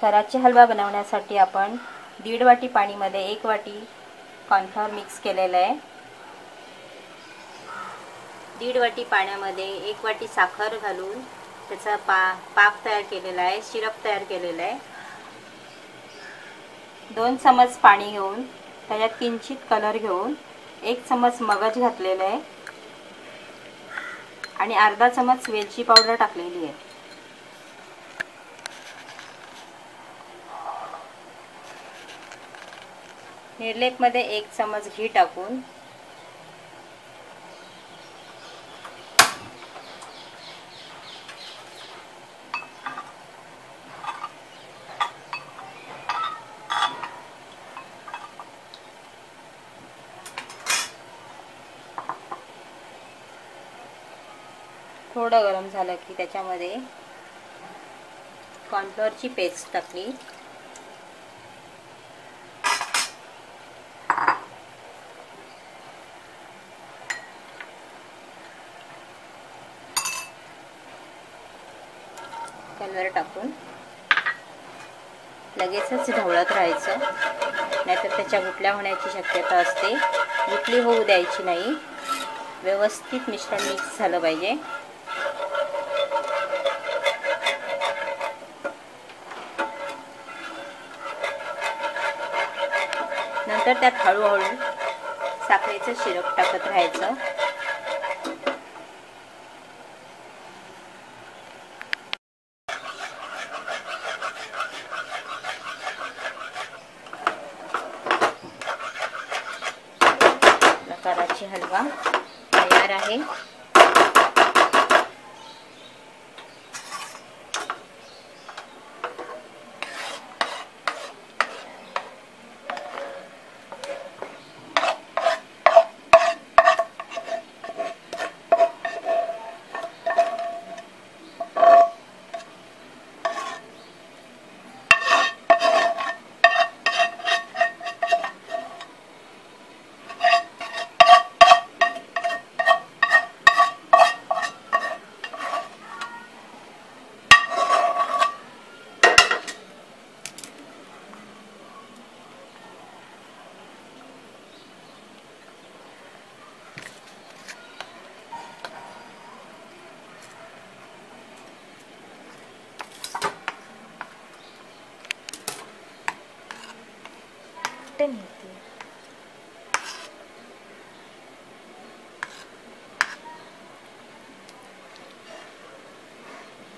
कराची हलवा बनवण्यासाठी आपण 1.5 वाटी पाणीमध्ये 1 वाटी कॉर्नफ्लॉवर मिक्स केलेला आहे। 1.5 वाटी पाण्यामध्ये 1 वाटी साखर घालून त्याचा पाक तयार केलेला आहे, सिरप तयार केलेला आहे। 2 चमच पाणी घेऊन त्याच्यात किंचित कलर घेऊन 1 चमच मगज घातलेला आहे आणि अर्धा चमच वेलची पावडर टाकलेली आहे। निर्लेपमध्ये 1 चमच घी टाकून थोडं गरम झालं की त्याच्यामध्ये कॉर्नफ्लॉवरची पेस्ट टाकली, कलर टाकून लगेचच ढवळत राहायचं, नाहीतर त्याच्या गुठल्या होण्याची शक्यता असते। गुठली होऊ द्यायची नाही, व्यवस्थित मिश्रण मिक्स झालं पाहिजे। नंतर त्यात हळूहळू साखरेचं सिरप टाकत राहायचं। कराची हलवा तयार आहे।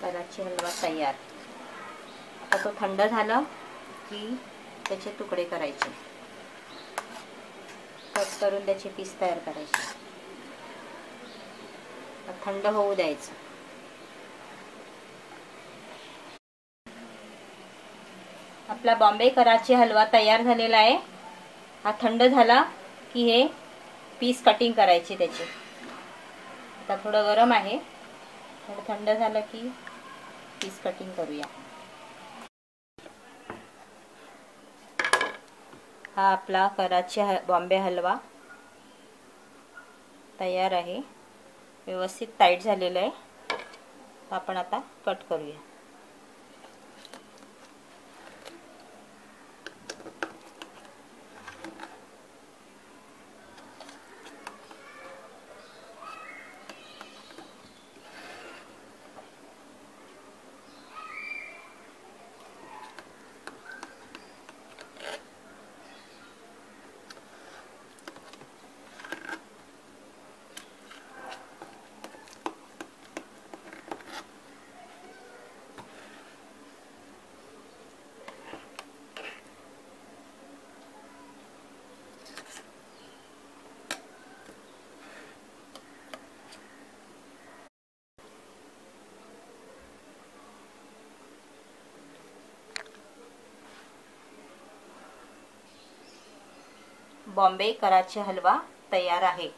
कराची हलवा तयार। आता तो थंड झाला की त्याचे तुकडे करायचे, कट करून त्याचे पीस तयार करायचे, थंड होऊ द्यायचं। आपला बॉम्बे कराची हलवा तयार झालेला आहे। हा थंड झाला की हे पीस कटिंग करायचे त्याचे। आता थोडं गरम आहे, थोडं थंड झालं की पीस कटिंग करूया। हा आपला कराची बॉम्बे हलवा तयार आहे, व्यवस्थित टाईट झालेला आहे। आपण आता कट करूया। बॉम्बे कराची हलवा तयार आहे।